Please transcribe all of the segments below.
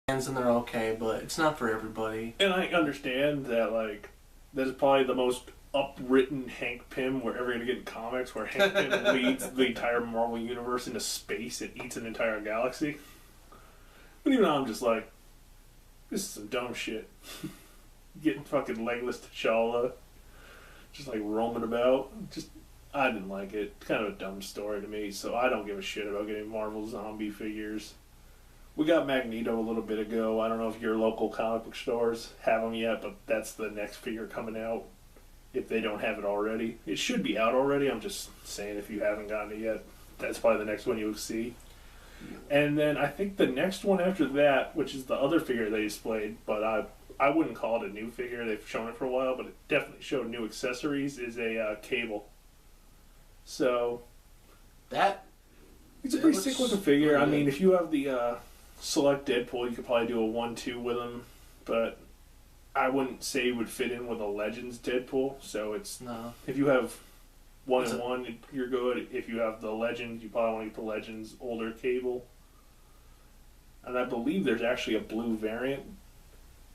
fans and they're okay, but it's not for everybody. And I understand that, like, that's probably the most upwritten Hank Pym we're ever going to get in comics, where Hank Pym leads the entire Marvel Universe into space and eats an entire galaxy. But even now, I'm just like, this is some dumb shit. Getting fucking legless T'Challa, just like roaming about. I didn't like it. It's kind of a dumb story to me, so I don't give a shit about getting Marvel zombie figures. We got Magneto a little bit ago. I don't know if your local comic book stores have them yet, but that's the next figure coming out, if they don't have it already. It should be out already. I'm just saying, if you haven't gotten it yet, that's probably the next one you'll see. And then I think the next one after that, which is the other figure they displayed, but I wouldn't call it a new figure. They've shown it for a while, but it definitely showed new accessories, is a Cable. So it's a pretty sick looking figure. I mean, if you have the select Deadpool, you could probably do a 1-2 with him, but I wouldn't say he would fit in with a Legends Deadpool. So it's if you have 1-1, you're good. If you have the Legends, you probably want to get the Legends older Cable. And I believe there's actually a blue variant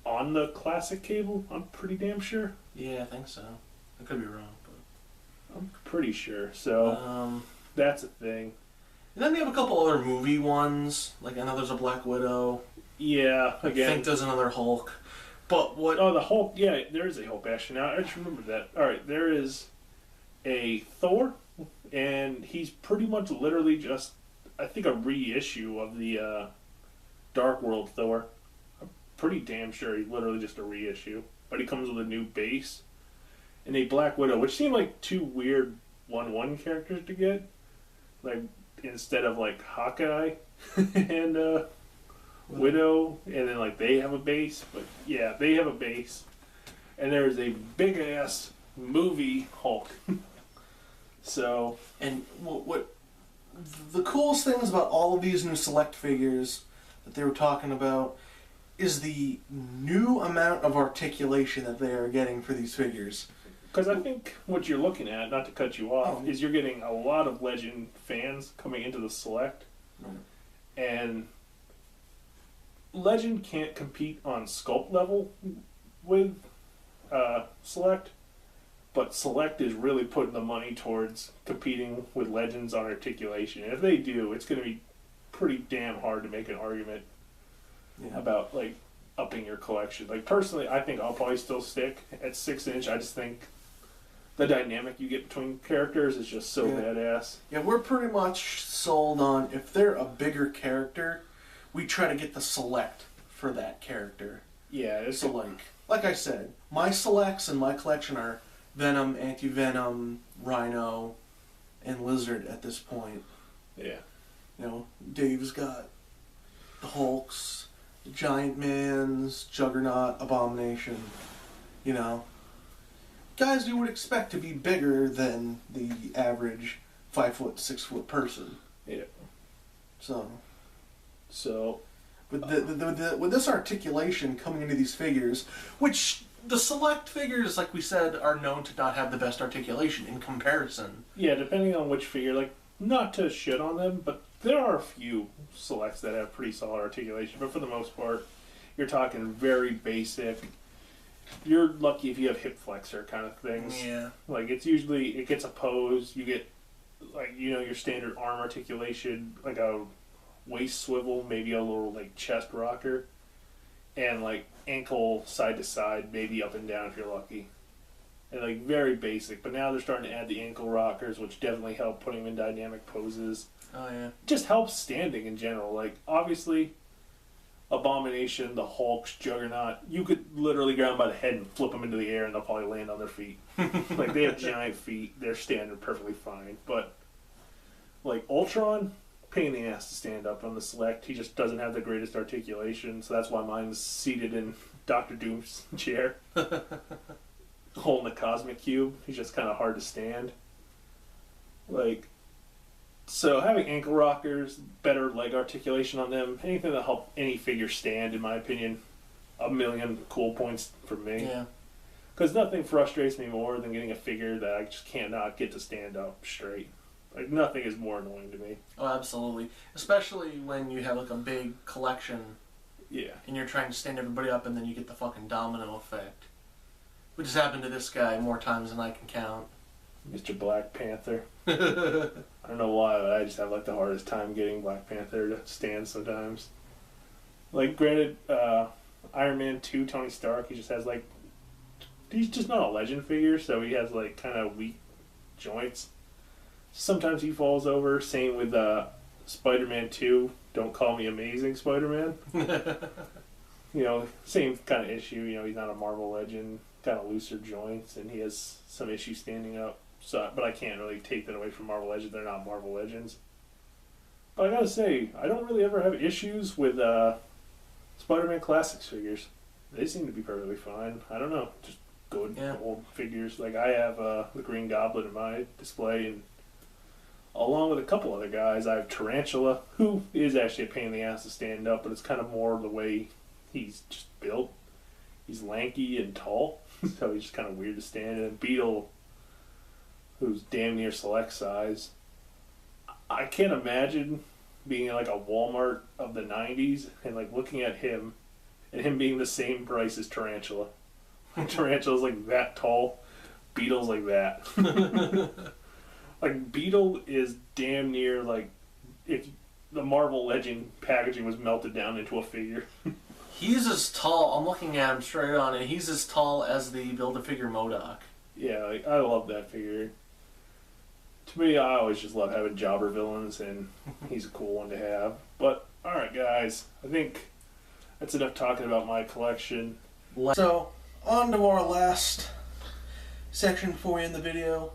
on the classic Cable. I'm pretty damn sure. Yeah, I think so. I could be wrong, but I'm pretty sure. So that's a thing. And then they have a couple other movie ones. Like, I know there's a Black Widow. Yeah, again. I think there's another Hulk. But what... Oh, the Hulk. Yeah, there is a Hulk, actually. Now, I just remembered that. Alright, there is a Thor, and he's pretty much literally just, I think, a reissue of the Dark World Thor. I'm pretty damn sure he's literally just a reissue. But he comes with a new base. And a Black Widow, which seemed like two weird 1-1 characters to get. Like, instead of like Hawkeye and Widow, and then like they have a base, but yeah, they have a base, and there's a big ass movie Hulk. So, and what the coolest things about all of these new select figures that they were talking about is the new amount of articulation that they are getting for these figures. Because I think what you're looking at, not to cut you off, is you're getting a lot of Legend fans coming into the Select. And Legend can't compete on sculpt level with Select, but Select is really putting the money towards competing with Legends on articulation. And if they do, it's going to be pretty damn hard to make an argument about, like, upping your collection. Like, personally, I think I'll probably still stick at 6-inch. I just think the dynamic you get between characters is just so badass. Yeah, we're pretty much sold on, if they're a bigger character, we try to get the select for that character. Yeah, it's so like I said, my selects in my collection are Venom, Anti-Venom, Rhino, and Lizard at this point. Yeah. You know, Dave's got the Hulks, the Giant Mans, Juggernaut, Abomination, you know. Guys you would expect to be bigger than the average 5-foot, 6-foot person. Yeah. So with with this articulation coming into these figures, which the select figures, like we said, are known to not have the best articulation in comparison. Yeah, depending on which figure, like, not to shit on them, but there are a few selects that have pretty solid articulation, but for the most part, you're talking very basic. You're lucky if you have hip flexor kind of things. Yeah. Like, it's usually, it gets a pose, you get, like, you know, your standard arm articulation, like a waist swivel, maybe a little, like, chest rocker, and, like, ankle side to side, maybe up and down if you're lucky. And, like, very basic. But now they're starting to add the ankle rockers, which definitely help putting them in dynamic poses. Oh, yeah. Just helps standing in general. Like, obviously, Abomination, the Hulks, Juggernaut, you could literally grab them by the head and flip them into the air and they'll probably land on their feet. Like, they have giant feet. They're standing perfectly fine. But, like, Ultron, pain in the ass to stand up on the Select. He just doesn't have the greatest articulation, so that's why mine's seated in Dr. Doom's chair. Holding the Cosmic Cube. He's just kind of hard to stand. Like, so having ankle rockers, better leg articulation on them, anything that help any figure stand, in my opinion, 1,000,000 cool points for me. Yeah. Because nothing frustrates me more than getting a figure that I just cannot get to stand up straight. Like, nothing is more annoying to me. Oh, absolutely. Especially when you have, like, a big collection Yeah. And you're trying to stand everybody up, and then you get the fucking domino effect. Which has happened to this guy more times than I can count. Mr. Black Panther. I don't know why, but I just have like the hardest time getting Black Panther to stand sometimes. Like, granted, Iron Man 2, Tony Stark, he just has like... He's just not a legend figure, so he has like kind of weak joints. Sometimes he falls over. Same with Spider-Man 2. Don't call me Amazing Spider-Man. You know, same kind of issue. You know, he's not a Marvel legend. Kind of looser joints, and he has some issues standing up. So, but I can't really take that away from Marvel Legends. They're not Marvel Legends. But I gotta say, I don't really ever have issues with Spider-Man Classics figures. They seem to be perfectly fine. I don't know, just good old figures. Like, I have the Green Goblin in my display, and along with a couple other guys, I have Tarantula, who is actually a pain in the ass to stand up, but it's kind of more the way he's just built. He's lanky and tall, so he's just kind of weird to stand in. And Beetle, who's damn near select size. I can't imagine being in like a Walmart of the 90s and like looking at him and him being the same price as Tarantula. Tarantula's like that tall, Beetle's like that. Like, Beetle is damn near like if the Marvel Legend packaging was melted down into a figure. He's as tall, I'm looking at him straight on, and he's as tall as the Build-A-Figure MODOK. Yeah, like, I love that figure. To me, I always just love having jobber villains, and he's a cool one to have. But, alright guys, I think that's enough talking about my collection. So, on to our last section for you in the video.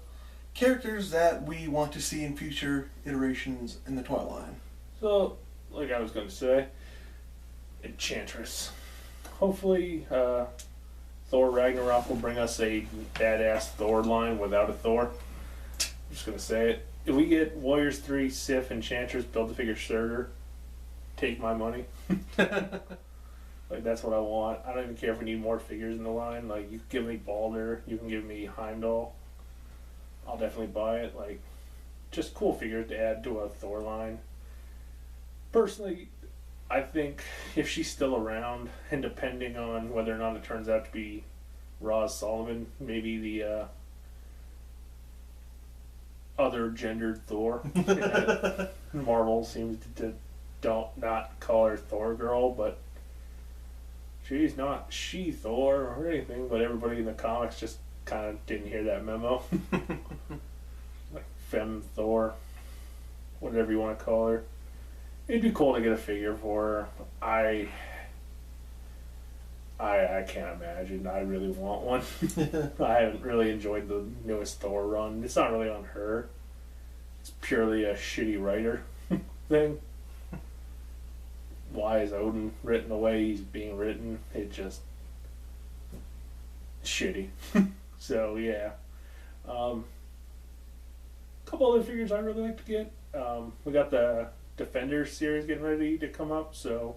Characters that we want to see in future iterations in the toy line. So, like I was going to say, Enchantress. Hopefully, Thor Ragnarok will bring us a badass Thor line without a Thor. I'm just going to say it. If we get Warriors 3, Sif, Enchantress, Build-A-Figure Surtur, take my money. Like, that's what I want. I don't even care if we need more figures in the line. Like, you can give me Balder, you can give me Heimdall. I'll definitely buy it. Like, just cool figures to add to a Thor line. Personally, I think if she's still around, and depending on whether or not it turns out to be Roz Solomon, maybe the other gendered Thor. Marvel seems to not call her Thor Girl, but she's not She-Thor or anything, but everybody in the comics just kind of didn't hear that memo. Like Femme Thor, whatever you want to call her. It'd be cool to get a figure for her. I can't imagine. I really want one. I haven't really enjoyed the newest Thor run. It's not really on her. It's purely a shitty writer thing. Why is Odin written the way he's being written? It just shitty. So yeah. Couple other figures I really like to get. We got the Defender series getting ready to come up, so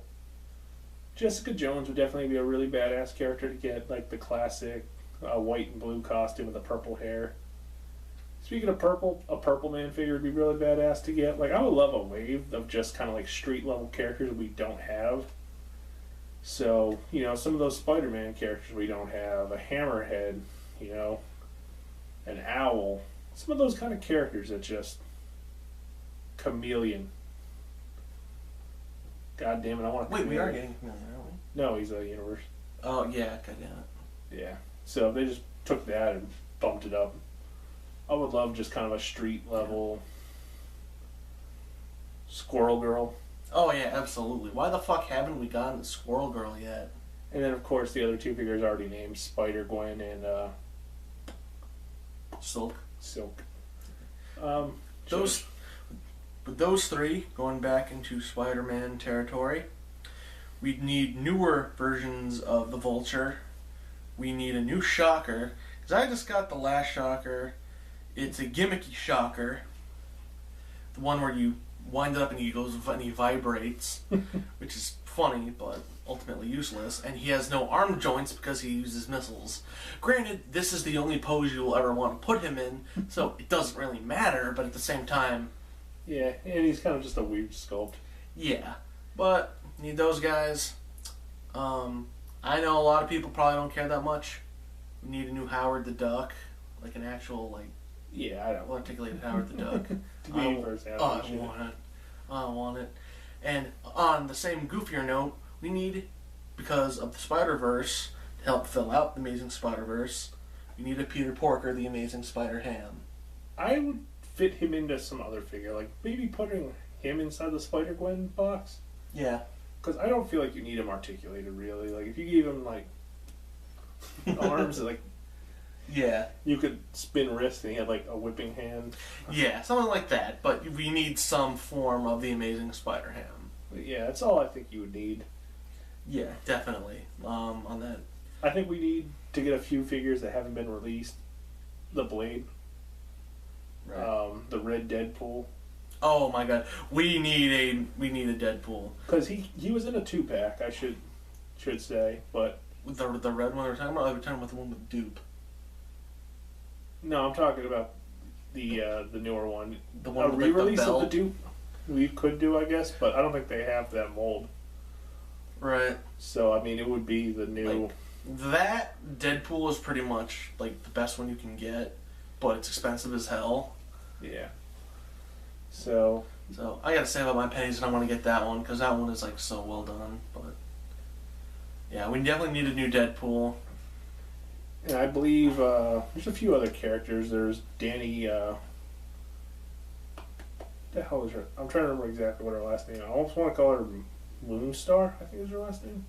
Jessica Jones would definitely be a really badass character to get, like the classic white and blue costume with the purple hair. Speaking of purple, a Purple Man figure would be really badass to get. Like, I would love a wave of just kind of like street level characters we don't have. So, you know, some of those Spider-Man characters we don't have, a Hammerhead, you know, an Owl, some of those kind of characters that just Chameleon. God damn it, I want to. Wait, we are getting Chameleon, aren't we? No, he's a universe. Oh, yeah, god damn it. Yeah. So they just took that and bumped it up. I would love just kind of a street level Squirrel Girl. Oh, yeah, absolutely. Why the fuck haven't we gotten the Squirrel Girl yet? And then, of course, the other two figures already named, Spider-Gwen and Silk. With those three, going back into Spider-Man territory, we'd need newer versions of the Vulture. We need a new Shocker, because I just got the last Shocker. It's a gimmicky Shocker. The one where you wind it up and he goes and he vibrates, which is funny, but ultimately useless. And he has no arm joints because he uses missiles. Granted, this is the only pose you will ever want to put him in, so it doesn't really matter, but at the same time... Yeah, and he's kind of just a weird sculpt. Yeah, but need those guys. I know a lot of people probably don't care that much. We need a new Howard the Duck, like an actual Yeah, I don't. articulated Howard the Duck. To be in first I want it. I want it. And on the same goofier note, we need, because of the Spider-Verse, to help fill out the Amazing Spider-Verse, we need a Peter Porker, the Amazing Spider-Ham. I would fit him into some other figure, like maybe putting him inside the Spider-Gwen box. Yeah. Because I don't feel like you need him articulated, really. Like, if you gave him, arms, Yeah. you could spin wrists and he had, a whipping hand. Yeah, something like that. But we need some form of the Amazing Spider-Ham. But yeah, that's all I think you would need. Yeah, definitely. On that. I think we need to get a few figures that haven't been released. The Blade. Right. The Red Deadpool. Oh my god, we need a Deadpool. Because he was in a 2-pack, I should say, but The red one we're talking about. We're talking about the one with Dupe. no, I'm talking about the newer one. The one a with re-release the belt. of the Dupe. We could do, I guess, but I don't think they have that mold. Right. So I mean, it would be the new. That Deadpool is pretty much the best one you can get, but it's expensive as hell. Yeah. So I gotta save up my pennies and I want to get that one because that one is so well done. But yeah, we definitely need a new Deadpool. and I believe there's a few other characters. There's Danny. The hell is her? I'm trying to remember exactly what her last name is. I almost want to call her Moonstar, I think is her last name.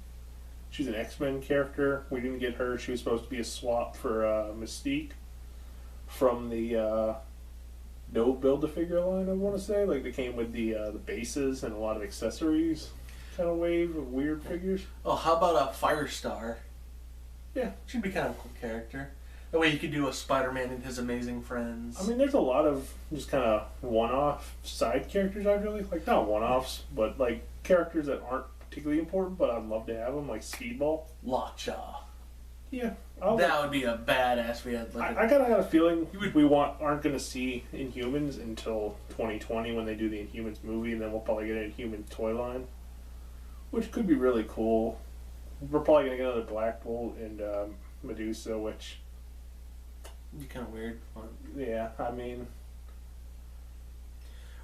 She's an X-Men character. We didn't get her. She was supposed to be a swap for Mystique from the No Build-A-Figure line, I want to say. They came with the bases and a lot of accessories kind of wave of weird figures. Oh, how about a Firestar? Yeah. She'd be kind of a cool character. That way you could do a Spider-Man and his amazing friends. I mean, there's a lot of just kind of one-off side characters I really like. Not one-offs, but characters that aren't particularly important, but I'd love to have them, like Speedball. Lockjaw. Yeah. That would be a badass if we had I kind of got a feeling we aren't going to see Inhumans until 2020 when they do the Inhumans movie, and then we'll probably get an Inhumans toy line, which could be really cool. We're probably going to get another Black Bolt and Medusa, which... It'd be kind of weird. Yeah, I mean...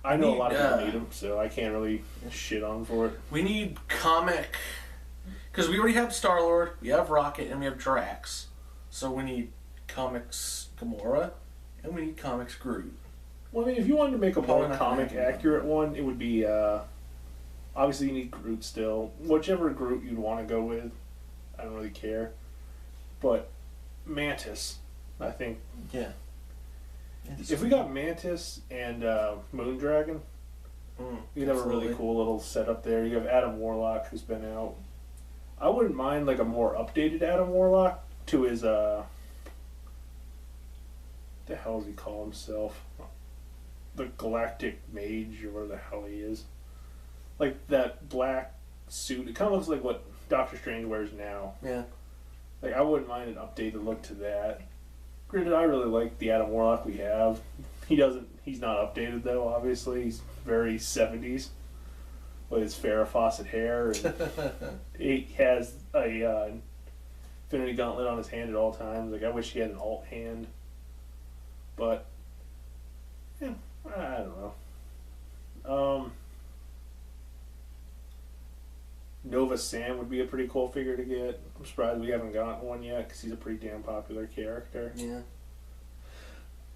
I know a lot of people need them, so I can't really shit on for it. We need comic... Because we already have Star-Lord, we have Rocket, and we have Drax. So we need comics Gamora, and we need comics Groot. Well, I mean, if you wanted to make a more comic-accurate one, it would be... obviously, you need Groot still. Whichever Groot you'd want to go with, I don't really care. But Mantis, I think... Yeah. If we got Mantis and Moondragon, you'd have a really cool little setup there. You have Adam Warlock, who's been out. I wouldn't mind a more updated Adam Warlock to his what the hell does he call himself? The Galactic Mage or whatever the hell he is. That black suit. It kind of looks like what Doctor Strange wears now. Yeah. I wouldn't mind an updated look to that. Granted, I really like the Adam Warlock we have. He's not updated though, obviously. He's very 70s. With his Farrah Fawcett hair. And he has a Infinity Gauntlet on his hand at all times. I wish he had an alt hand. But, yeah, I don't know. Nova Sam would be a pretty cool figure to get. I'm surprised we haven't gotten one yet because he's a pretty damn popular character. Yeah.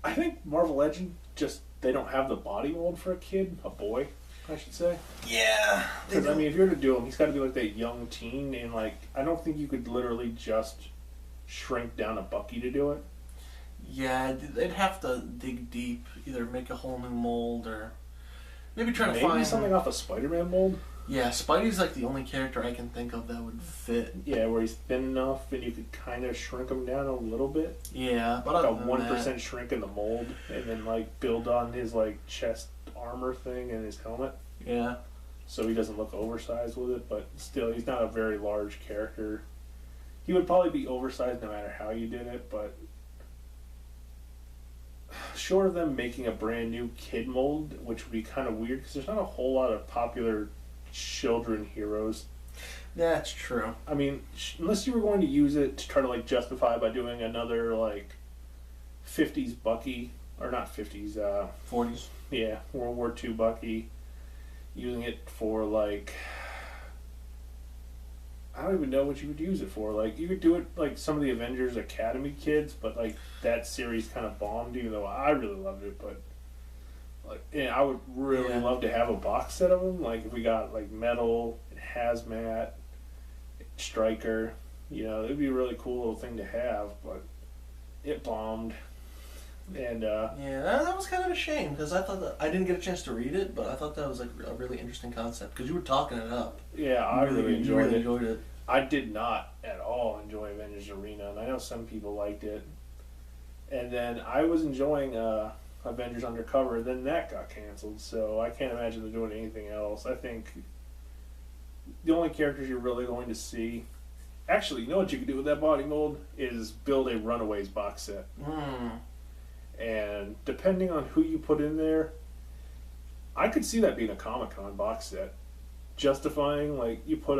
I think Marvel Legend they don't have the body mold for a kid, a boy, I should say. Yeah. Because, I mean, if you're to do him, he's got to be that young teen, and, I don't think you could literally just shrink down a Bucky to do it. Yeah, they'd have to dig deep, either make a whole new mold or maybe try to find... something off a Spider-Man mold? Yeah, Spidey's the only character I can think of that would fit. Yeah, where he's thin enough and you could kind of shrink him down a little bit. Yeah, but a 1% shrink in the mold, and then build on his chest armor thing and his helmet. Yeah. So he doesn't look oversized with it, but still, he's not a very large character. He would probably be oversized no matter how you did it, but short of them making a brand new kid mold, which would be kind of weird because there's not a whole lot of popular children heroes. That's true. I mean, unless you were going to use it to try to like justify by doing another like 50s Bucky, or not 50s, 40s. yeah, World War II Bucky, using it for like, I don't even know what you would use it for. Like, you could do it like some of the Avengers Academy kids, but like that series kind of bombed, even though I really loved it. But like, yeah, I would really love to have a box set of them. Like, if we got like Metal, Hazmat, Stryker, you know, it'd be a really cool little thing to have. But it bombed, and that was kind of a shame because I thought that I didn't get a chance to read it, but I thought that was like a really interesting concept because you were talking it up. Yeah, I really enjoyed it. I did not at all enjoy Avengers Arena, and I know some people liked it. And then I was enjoying Avengers Undercover, then that got canceled, so I can't imagine them doing anything else. I think the only characters you're really going to see... Actually, you know what you can do with that body mold? Is build a Runaways box set. And depending on who you put in there, I could see that being a Comic-Con box set. Justifying, like, you put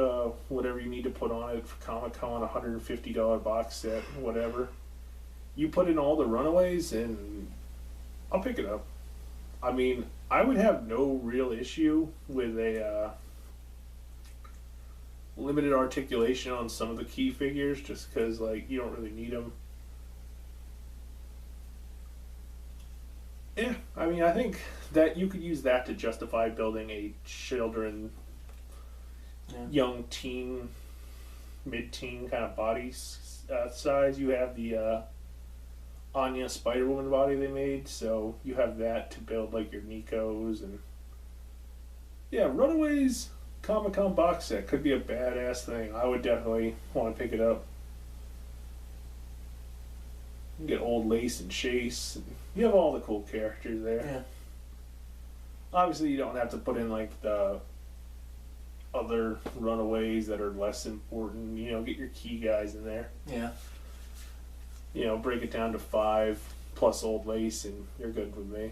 whatever you need to put on it for Comic-Con, $150 box set, whatever. You put in all the Runaways, and I'll pick it up. I mean, I would have no real issue with a limited articulation on some of the key figures, just because, like, you don't really need them. Yeah, I mean, I think that you could use that to justify building a children... young teen, mid-teen kind of body size. You have the Anya Spider-Woman body they made, so you have that to build like your Nikos. And yeah, Runaways Comic-Con box set could be a badass thing. I would definitely want to pick it up. You get Old Lace and Chase, and you have all the cool characters there. Yeah. Obviously you don't have to put in like the other Runaways that are less important. You know, get your key guys in there. Yeah. You know, break it down to 5 plus Old Lace, and you're good with me.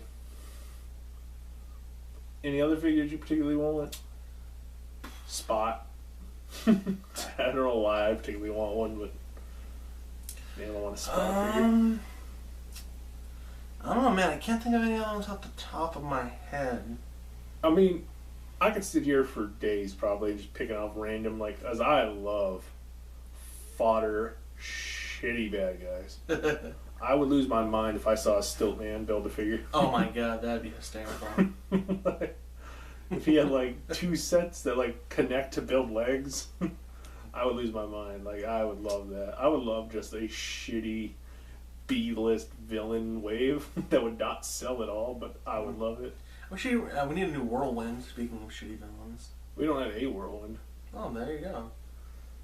Any other figures you particularly want? Spot. I don't know why I particularly want one, but I don't want a Spot figure. I don't know, man. I can't think of any others off the top of my head. I mean, I could sit here for days probably just picking off random, like, as I love fodder, shitty bad guys. I would lose my mind if I saw a Stilt Man build a figure. Oh my god, that'd be hysterical. If he had like 2 sets that like connect to build legs, I would lose my mind. Like, I would love that. I would love just a shitty B-list villain wave that would not sell at all, but I would love it. We need a new Whirlwind, speaking of shitty villains. We don't have a Whirlwind. Oh, there you go.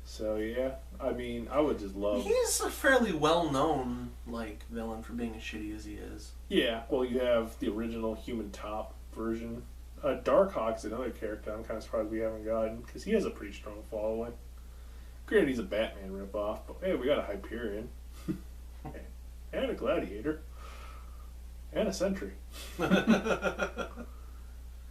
So, yeah. I mean, I would just love... He's a fairly well-known, like, villain for being as shitty as he is. Yeah, well, you have the original Human Top version. Darkhawk's another character I'm kind of surprised we haven't gotten, because he has a pretty strong following. Granted, he's a Batman ripoff, but hey, we got a Hyperion. And a Gladiator. And a Sentry.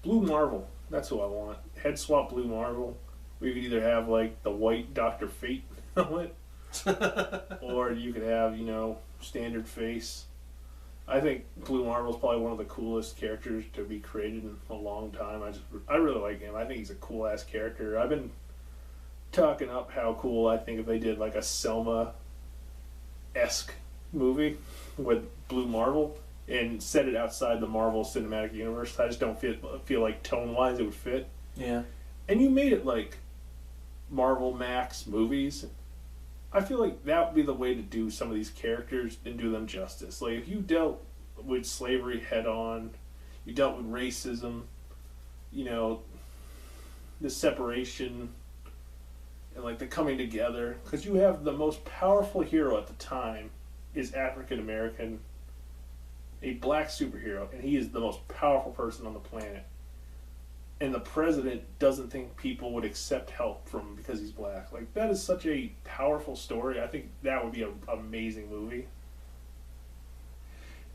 Blue Marvel. That's who I want. Head swap Blue Marvel. We could either have like the white Dr. Fate helmet, or you could have, you know, standard face. I think Blue Marvel's probably one of the coolest characters to be created in a long time. I really like him. I think he's a cool ass character. I've been talking up how cool I think if they did like a Selma-esque movie with Blue Marvel and set it outside the Marvel Cinematic Universe. I just don't feel like tone-wise it would fit. Yeah. And you made it like Marvel Max movies. I feel like that would be the way to do some of these characters and do them justice. Like, if you dealt with slavery head on, you dealt with racism, you know, the separation, and like the coming together, because you have the most powerful hero at the time is African American, a black superhero, and he is the most powerful person on the planet. And the president doesn't think people would accept help from him because he's black. Like, that is such a powerful story. I think that would be an amazing movie.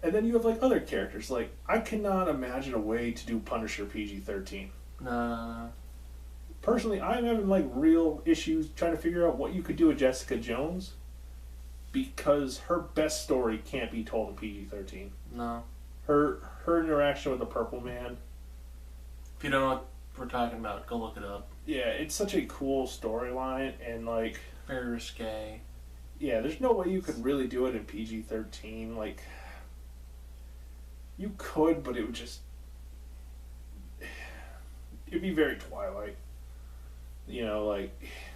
And then you have like other characters. Like, I cannot imagine a way to do Punisher PG-13. Nah. personally, I'm having like real issues trying to figure out what you could do with Jessica Jones, because her best story can't be told in PG-13. No. Her interaction with the Purple Man. If you don't know what we're talking about, go look it up. Yeah, it's such a cool storyline, and like Very risque. yeah, there's no way you could really do it in PG-13. Like, you could, but it would just it'd be very Twilight. You know, like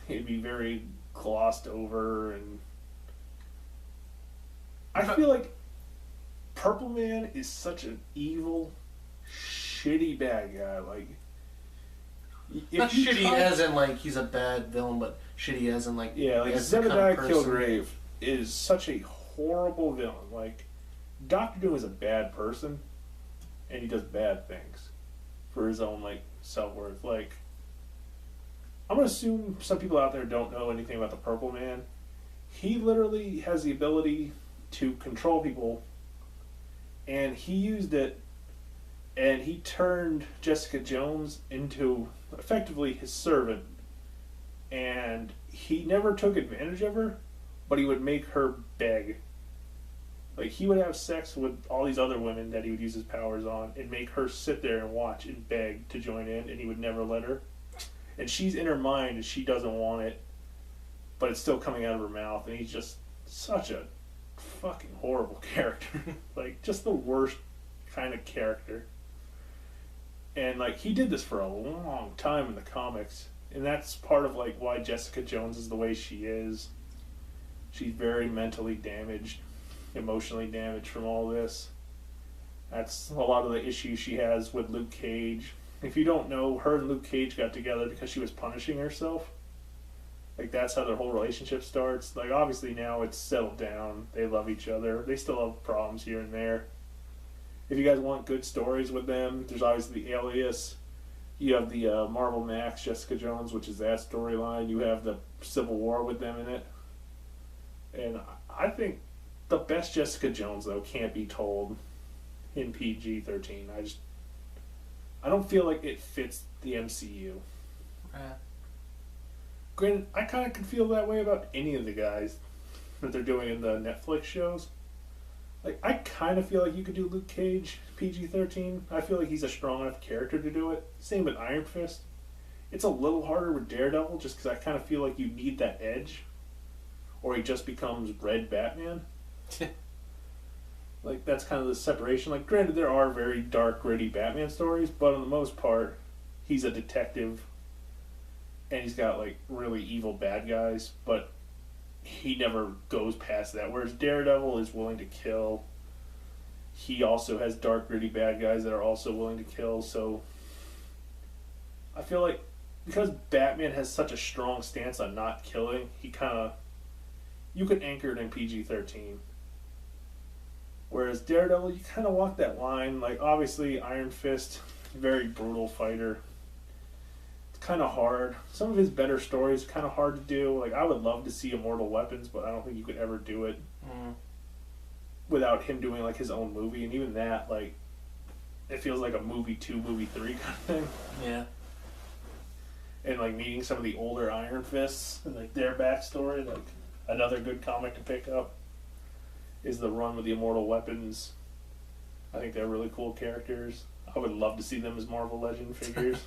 it'd be very glossed over, and I feel like Purple Man is such an evil, shitty bad guy. Like, Not shitty as in like he's a bad villain, but shitty as in like yeah, like Zebediah Killgrave is such a horrible villain. Like, Doctor Doom is a bad person, and he does bad things for his own like self-worth. Like, I'm gonna assume some people out there don't know anything about the Purple Man. He literally has the ability to control people, and he used it, and he turned Jessica Jones into effectively his servant, and he never took advantage of her, but he would make her beg. Like, he would have sex with all these other women that he would use his powers on and make her sit there and watch and beg to join in, and he would never let her. And she's in her mind and she doesn't want it, but it's still coming out of her mouth, and he's just such a fucking horrible character. Like, just the worst kind of character. And like, he did this for a long time in the comics, and that's part of like why Jessica Jones is the way she is. She's very mentally damaged, emotionally damaged from all this. That's a lot of the issues she has with Luke Cage. If you don't know, her and Luke Cage got together because she was punishing herself. Like, that's how their whole relationship starts. Like, obviously now it's settled down. They love each other. They still have problems here and there. If you guys want good stories with them, there's obviously the Alias. You have the Marvel Max Jessica Jones, which is that storyline. You have the Civil War with them in it. And I think the best Jessica Jones, though, can't be told in PG-13. I don't feel like it fits the MCU. Granted, I kind of can feel that way about any of the guys that they're doing in the Netflix shows. Like, I kind of feel like you could do Luke Cage PG-13. I feel like he's a strong enough character to do it. Same with Iron Fist. It's a little harder with Daredevil just because I kind of feel like you need that edge. Or he just becomes Red Batman. Like, that's kind of the separation. Like, granted, there are very dark, gritty Batman stories, but on the most part, he's a detective, and he's got, like, really evil bad guys, but he never goes past that. Whereas Daredevil is willing to kill. He also has dark, gritty bad guys that are also willing to kill, so I feel like because Batman has such a strong stance on not killing, he kind of... You could anchor it in PG-13. Whereas Daredevil, you kind of walk that line. Like, obviously, Iron Fist, very brutal fighter. It's kind of hard. Some of his better stories kind of hard to do. Like, I would love to see Immortal Weapons, but I don't think you could ever do it without him doing, like, his own movie. And even that, like, it feels like a movie 2, movie 3 kind of thing. Yeah. And, like, meeting some of the older Iron Fists and, like, their backstory. Like, another good comic to pick up is the run with the Immortal Weapons. I think they're really cool characters. I would love to see them as Marvel Legend figures.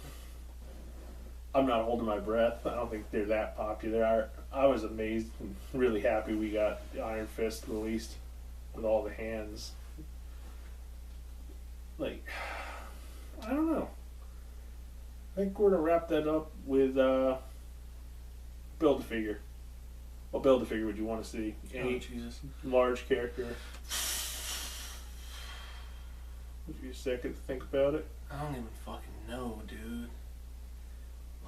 I'm not holding my breath. I don't think they're that popular. I was amazed and really happy we got Iron Fist released with all the hands. Like, I don't know. I think we're going to wrap that up with Build-A-Figure. What Build-A-Figure would you want to see? Any large character? Give you a second to think about it. I don't even fucking know, dude.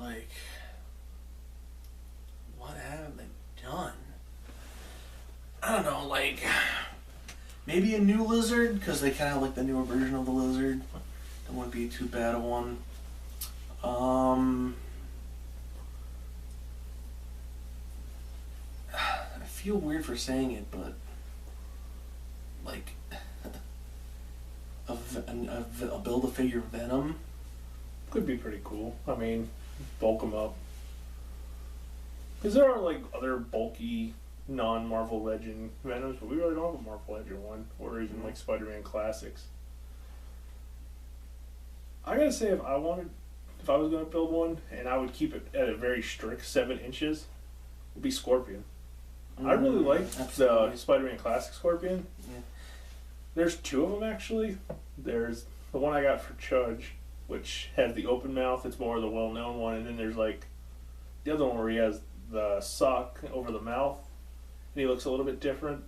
Like, what have they done? I don't know, like, maybe a new lizard, because they kind of like the newer version of the lizard. That wouldn't be too bad a one. I feel weird for saying it, but like a Build-A-Figure Venom Could be pretty cool. I mean, bulk them up. Because there are like other bulky non-Marvel Legend Venoms, but we really don't have a Marvel Legend one, or even like Spider-Man Classics. I gotta say, if I was gonna build one, and I would keep it at a very strict 7 inches, would be Scorpion. I really like the Spider-Man Classic Scorpion. Yeah. There's 2 of them actually. There's the one I got for Chudge, which has the open mouth. It's more of the well-known one, and then there's like the other one where he has the sock over the mouth, and he looks a little bit different,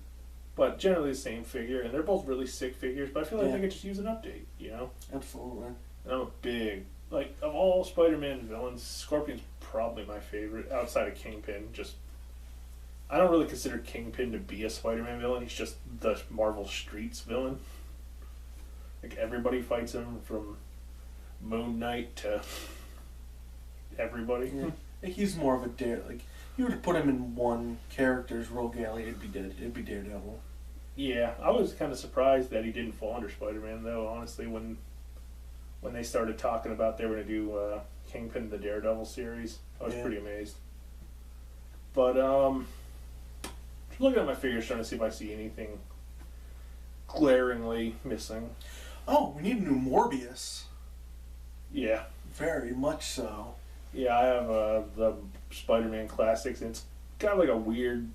but generally the same figure. And they're both really sick figures. But I feel like they could just use an update, you know? Absolutely. And I'm a big of all Spider-Man villains, Scorpion's probably my favorite outside of Kingpin. Just I don't really consider Kingpin to be a Spider-Man villain. He's just the Marvel Streets villain. Like, everybody fights him, from Moon Knight to everybody. Yeah. Like, he's more of a like, you were to put him in one character's role galley, it'd be Daredevil. Yeah, I was kind of surprised that he didn't fall under Spider-Man, though, honestly, when they started talking about they were going to do Kingpin the Daredevil series. I was pretty amazed. But, just looking at my figures, trying to see if I see anything glaringly missing. Oh, we need a new Morbius. Yeah. Very much so. Yeah, I have the Spider-Man Classics, and it's got like a weird